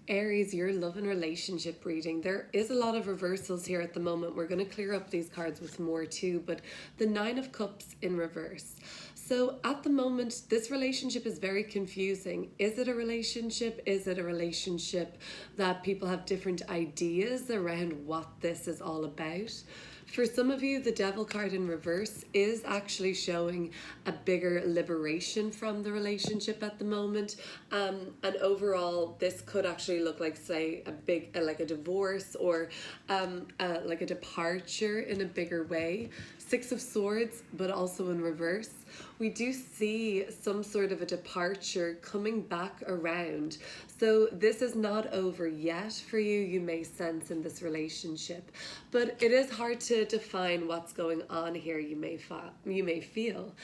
Aries, your love and relationship reading. There is a lot of reversals here at the moment. We're going to clear up these cards with more too, but the Nine of Cups in reverse. So at the moment, this relationship is very confusing. Is it a relationship? Is it a relationship that people have different ideas around what this is all about? For some of you, the Devil card in reverse is actually showing a bigger liberation from the relationship at the moment. And overall, this could actually look like, say, like a divorce or like a departure in a bigger way. Six of Swords, but also in reverse. We do see some sort of a departure coming back around. So this is not over yet for you, you may sense in this relationship. But it is hard to define what's going on here, you may feel.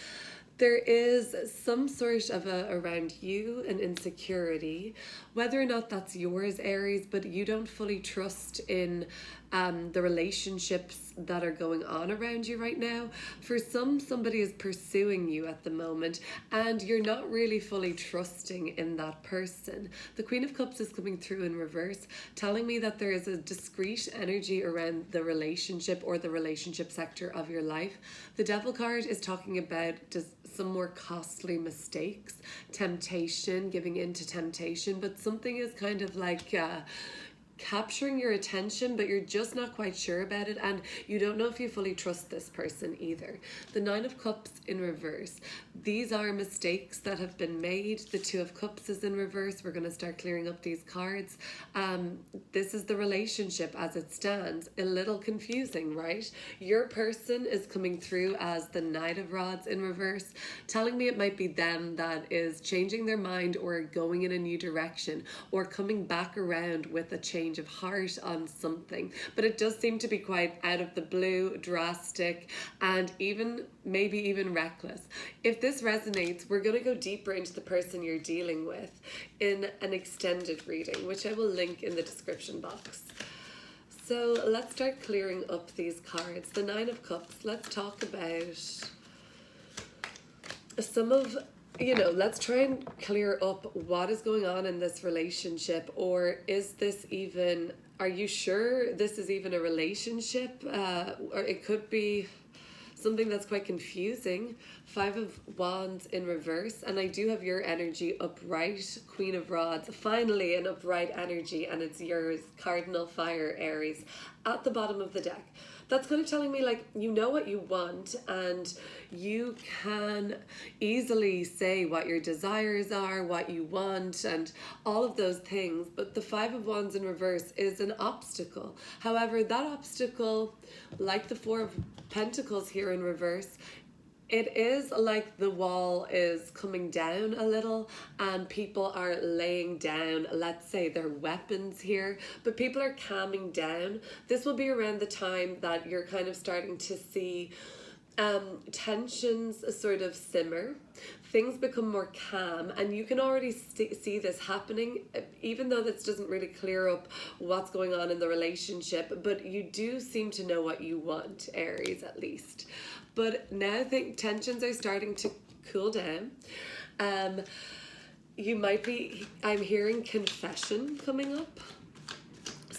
There is some sort of around you an insecurity, whether or not that's yours, Aries, but you don't fully trust in the relationships that are going on around you right now. For some, somebody is pursuing you at the moment and you're not really fully trusting in that person. The Queen of Cups is coming through in reverse, telling me that there is a discreet energy around the relationship or the relationship sector of your life. The Devil card is talking about some more costly mistakes, temptation, giving in to temptation, but something is kind of like capturing your attention, but you're just not quite sure about it, and you don't know if you fully trust this person either. The Nine of Cups in reverse. These are mistakes that have been made. The Two of Cups is in reverse. We're going to start clearing up these cards. This is the relationship as it stands. A little confusing, right? Your person is coming through as the Knight of Rods in reverse, telling me it might be them that is changing their mind or going in a new direction or coming back around with a change of heart on something. But it does seem to be quite out of the blue, drastic, and maybe even reckless. If this resonates, we're going to go deeper into the person you're dealing with in an extended reading, which I will link in the description box. So let's start clearing up these cards. The Nine of Cups, let's talk about some of, let's try and clear up what is going on in this relationship, or is this even, are you sure this is even a relationship? Or it could be something that's quite confusing. Five of Wands in reverse, and I do have your energy upright, Queen of Rods, finally an upright energy, and it's yours, Cardinal Fire, Aries, at the bottom of the deck. That's kind of telling me, like, you know what you want and you can easily say what your desires are, what you want, and all of those things. But the Five of Wands in reverse is an obstacle. However, that obstacle, like the Four of Pentacles here in reverse, it is like the wall is coming down a little and people are laying down, let's say, their weapons here, but people are calming down. This will be around the time that you're kind of starting to see tensions sort of simmer. Things become more calm, and you can already see this happening, even though this doesn't really clear up what's going on in the relationship, but you do seem to know what you want, Aries, at least. But now I think tensions are starting to cool down. I'm hearing confession coming up.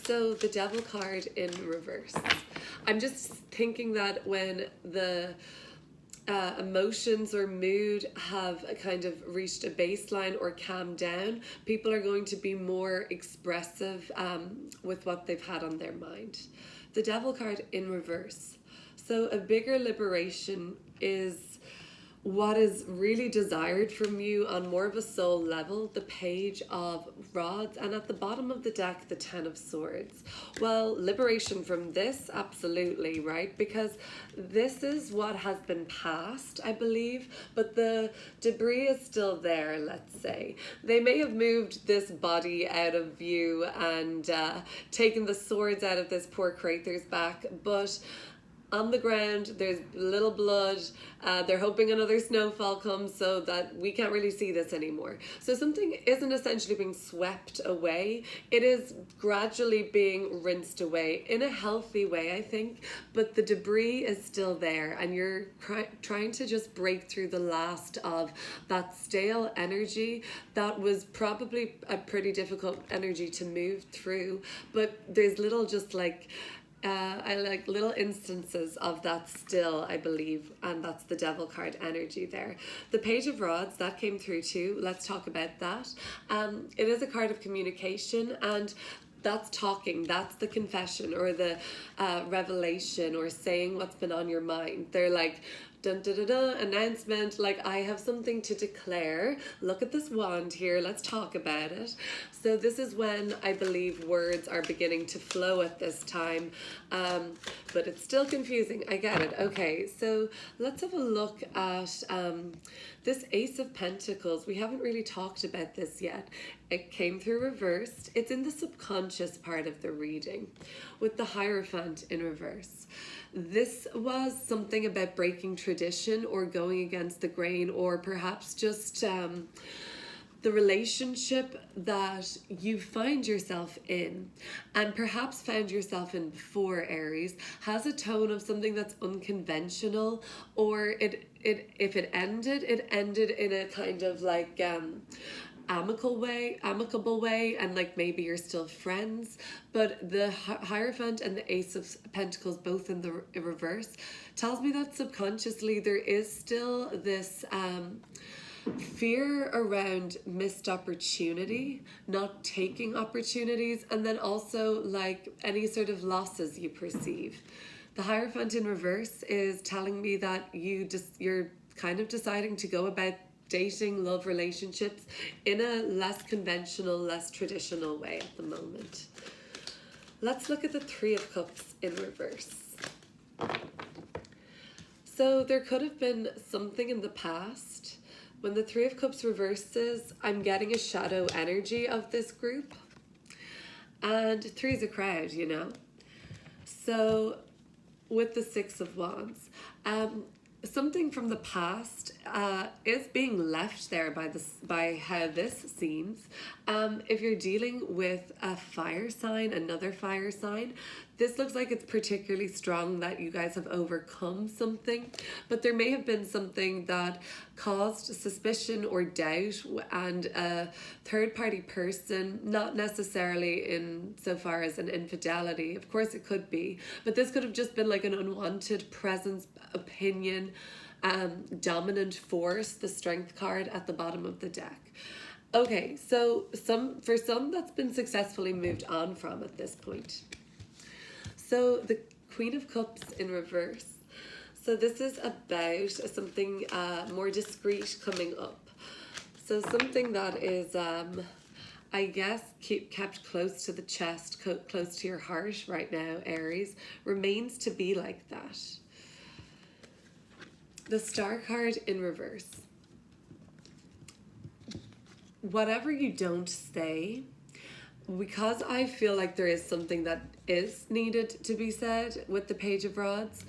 So the Devil card in reverse. I'm just thinking that when the emotions or mood have kind of reached a baseline or calmed down, people are going to be more expressive with what they've had on their mind. The Devil card in reverse. So a bigger liberation is what is really desired from you on more of a soul level, the Page of Rods, and at the bottom of the deck, the Ten of Swords. Well, liberation from this, absolutely, right? Because this is what has been passed, I believe, but the debris is still there, let's say. They may have moved this body out of view and taken the swords out of this poor Crater's back, but on the ground, there's little blood, they're hoping another snowfall comes so that we can't really see this anymore. So something isn't essentially being swept away, it is gradually being rinsed away in a healthy way, I think, but the debris is still there, and you're trying to just break through the last of that stale energy that was probably a pretty difficult energy to move through. But there's little just like I like little instances of that still, I believe, and that's the Devil card energy there. The Page of Rods, that came through too. Let's talk about that. It is a card of communication, and that's talking. That's the confession or the revelation or saying what's been on your mind. They're like, dun da da da, announcement, like I have something to declare. Look at this wand here, let's talk about it. So this is when I believe words are beginning to flow at this time, but it's still confusing. I get it. Okay, so let's have a look at this Ace of Pentacles. We haven't really talked about this yet. It came through reversed. It's in the subconscious part of the reading with the Hierophant in reverse. This was something about breaking tradition or going against the grain, or perhaps just the relationship that you find yourself in, and perhaps found yourself in before, Aries, has a tone of something that's unconventional, or if it ended in a kind of like amicable way, and like maybe you're still friends. But the Hierophant and the Ace of Pentacles, both in the reverse, tells me that subconsciously there is still this fear around missed opportunity, not taking opportunities, and then also like any sort of losses you perceive. The Hierophant in reverse is telling me that you're kind of deciding to go about dating, love, relationships in a less conventional, less traditional way at the moment. Let's look at the Three of Cups in reverse. So there could have been something in the past. When the Three of Cups reverses, I'm getting a shadow energy of this group. And three's a crowd, you know. So with the Six of Wands, something from the past is being left there by how this seems. If you're dealing with a fire sign, another fire sign, this looks like it's particularly strong that you guys have overcome something, but there may have been something that caused suspicion or doubt, and a third-party person, not necessarily in so far as an infidelity, of course it could be, but this could have just been like an unwanted presence, opinion, dominant force, the Strength card at the bottom of the deck. Okay, so for some that's been successfully moved on from at this point. So the Queen of Cups in reverse. So this is about something more discreet coming up. So something that is, I guess, kept close to the chest, close to your heart right now, Aries, remains to be like that. The Star card in reverse. Whatever you don't say, because I feel like there is something that is needed to be said with the Page of Rods,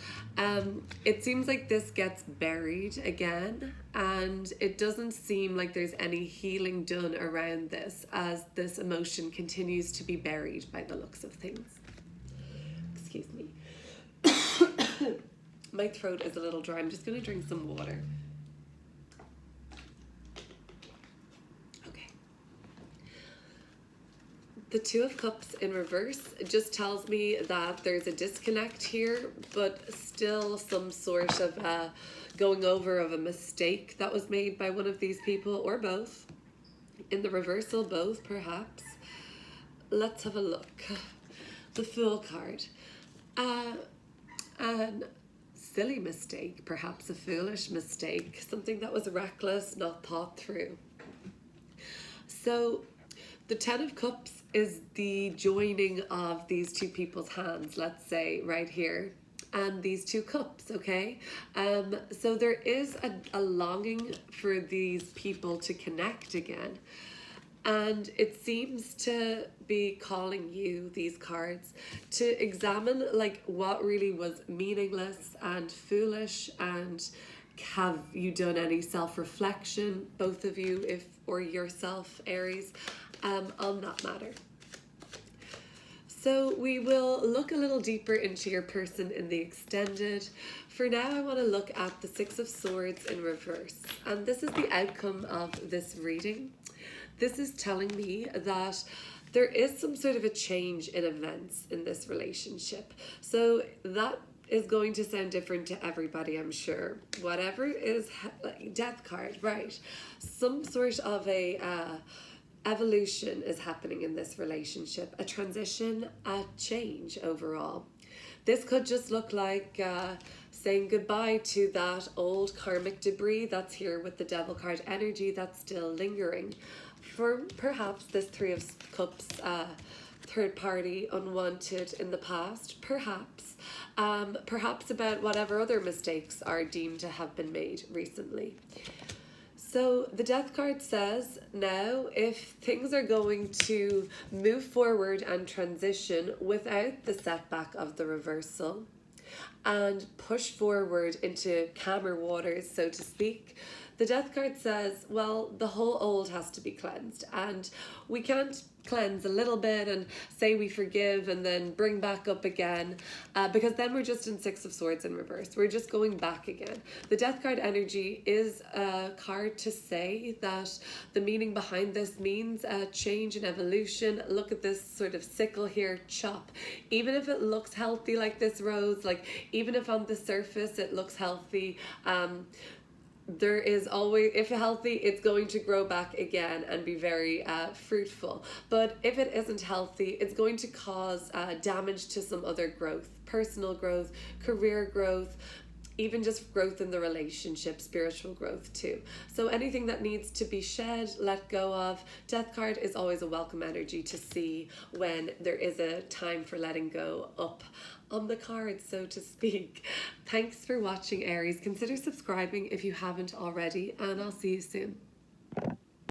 it seems like this gets buried again, and it doesn't seem like there's any healing done around this, as this emotion continues to be buried by the looks of things. Excuse me. My throat is a little dry. I'm just going to drink some water. The Two of Cups in reverse just tells me that there's a disconnect here, but still some sort of going over of a mistake that was made by one of these people, or both. In the reversal, both, perhaps. Let's have a look. The Fool card. An silly mistake, perhaps a foolish mistake, something that was reckless, not thought through. So the Ten of Cups is the joining of these two people's hands, let's say, right here, and these two cups, okay? So there is a longing for these people to connect again. And it seems to be calling you, these cards, to examine like what really was meaningless and foolish, and have you done any self-reflection, both of you, if or yourself, Aries, on that matter. So we will look a little deeper into your person in the extended. For now, I want to look at the Six of Swords in reverse. And this is the outcome of this reading. This is telling me that there is some sort of a change in events in this relationship. So that is going to sound different to everybody, I'm sure. Whatever is death card, right? Some sort of a evolution is happening in this relationship, a transition, a change overall. This could just look like saying goodbye to that old karmic debris that's here with the Devil card energy that's still lingering. For perhaps this Three of Cups, third party, unwanted in the past, perhaps. Perhaps about whatever other mistakes are deemed to have been made recently. So the Death card says now, if things are going to move forward and transition without the setback of the reversal and push forward into calmer waters, so to speak, the Death card says, well, the whole old has to be cleansed, and we can't cleanse a little bit and say we forgive and then bring back up again, because then we're just in Six of Swords in reverse. We're just going back again. The Death card energy is a card to say that the meaning behind this means a change and evolution. Look at this sort of sickle here, chop. Even if it looks healthy like this rose, like even if on the surface it looks healthy, there is always, if healthy, it's going to grow back again and be very fruitful. But if it isn't healthy, it's going to cause damage to some other growth, personal growth, career growth, even just growth in the relationship, spiritual growth too. So anything that needs to be shed, let go of. Death card is always a welcome energy to see when there is a time for letting go up on the card, so to speak. Thanks for watching, Aries. Consider subscribing if you haven't already, and I'll see you soon.